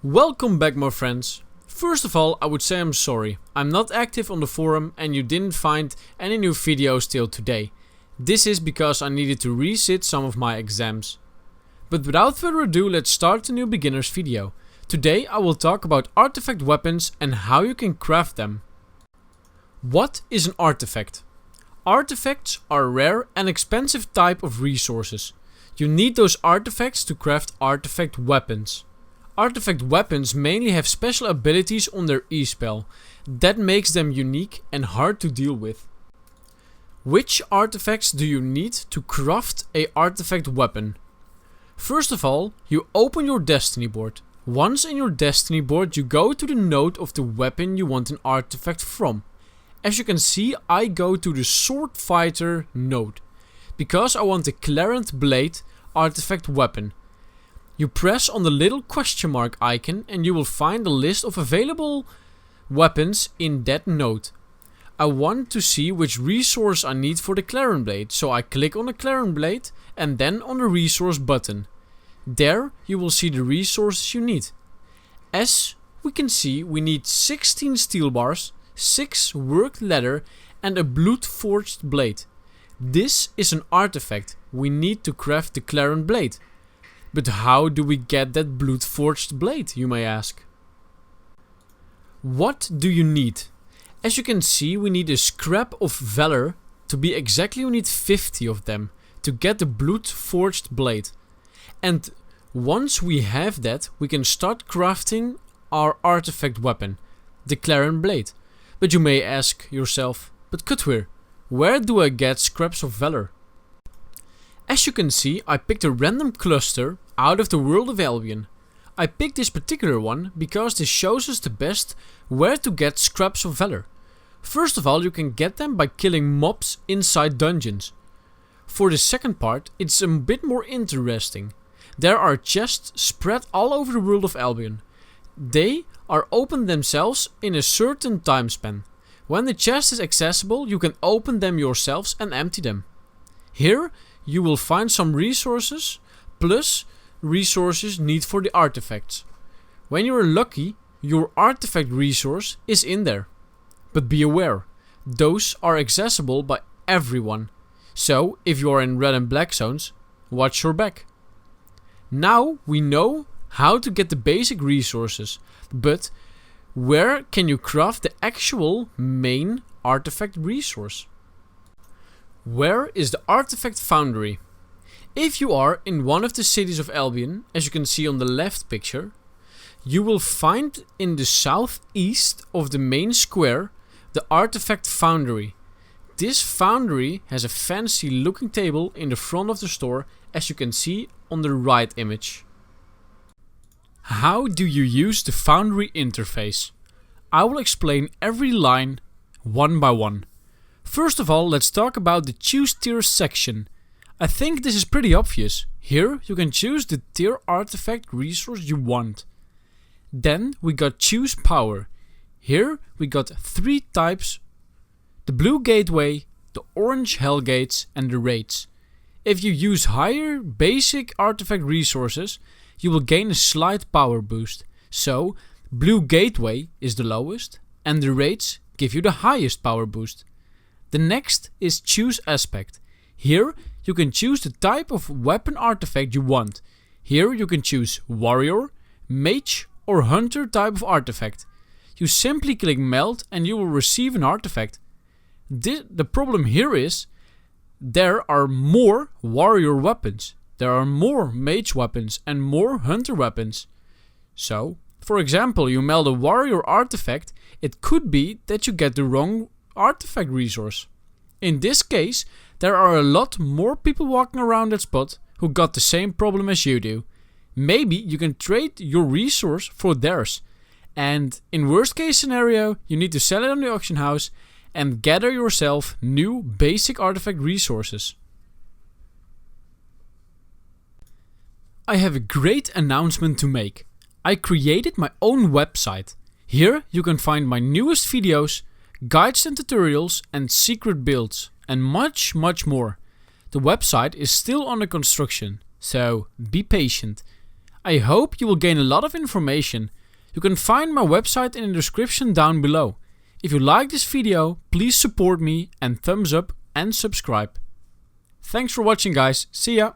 Welcome back, my friends. First of all, I would say I'm sorry. I'm not active on the forum and you didn't find any new videos till today. This is because I needed to resit some of my exams. But without further ado, let's start the new beginners video. Today I will talk about artifact weapons and how you can craft them. What is an artifact? Artifacts are a rare and expensive type of resources. You need those artifacts to craft artifact weapons. Artifact weapons mainly have special abilities on their e-spell. That makes them unique and hard to deal with. Which artifacts do you need to craft a artifact weapon? First of all, you open your destiny board. Once in your destiny board, you go to the node of the weapon you want an artifact from. As you can see, I go to the sword fighter node, because I want the Clarent Blade artifact weapon. You press on the little question mark icon and you will find a list of available weapons in that node. I want to see which resource I need for the Clarent Blade, so I click on the Clarent Blade and then on the resource button. There you will see the resources you need. As we can see, we need 16 steel bars, 6 worked leather and a blood forged blade. This is an artifact we need to craft the Clarent Blade. But how do we get that blood forged blade, you may ask? What do you need? As you can see, we need a scrap of valor. To be exactly, we need 50 of them to get the blood forged blade. And once we have that, we can start crafting our artifact weapon, the Clarent Blade. But you may ask yourself, but Kutweer, where do I get scraps of valor? As you can see, I picked a random cluster out of the world of Albion. I picked this particular one because this shows us the best where to get scraps of valor. First of all, you can get them by killing mobs inside dungeons. For the second part, it's a bit more interesting. There are chests spread all over the world of Albion. They are open themselves in a certain time span. When the chest is accessible, you can open them yourselves and empty them. Here you will find some resources plus resources needed for the artifacts. When you are lucky, your artifact resource is in there. But be aware, those are accessible by everyone. So if you are in red and black zones, watch your back. Now we know how to get the basic resources, but where can you craft the actual main artifact resource? Where is the artifact Foundry? If you are in one of the cities of Albion, as you can see on the left picture, you will find in the southeast of the main square the artifact Foundry. This foundry has a fancy looking table in the front of the store, as you can see on the right image. How do you use the Foundry interface? I will explain every line one by one. First of all, let's talk about the choose tier section. I think this is pretty obvious. Here you can choose the tier artifact resource you want. Then we got choose power. Here we got 3 types: the blue gateway, the orange hell gates and the raids. If you use higher basic artifact resources, you will gain a slight power boost. So blue gateway is the lowest and the raids give you the highest power boost. The next is choose aspect. Here you can choose the type of weapon artifact you want. Here you can choose warrior, mage or hunter type of artifact. You simply click meld and you will receive an artifact. The problem here is there are more warrior weapons. There are more mage weapons and more hunter weapons. So, for example, you meld a warrior artifact, it could be that you get the wrong artifact resource. In this case, there are a lot more people walking around that spot who got the same problem as you do. Maybe you can trade your resource for theirs. And in worst case scenario, you need to sell it on the auction house and gather yourself new basic artifact resources. I have a great announcement to make. I created my own website. Here you can find my newest videos, guides and tutorials and secret builds and much more. The website is still under construction, so be patient. I hope you will gain a lot of information. You can find my website in the description down below. If you like this video, please support me and thumbs up and subscribe. Thanks for watching guys, see ya!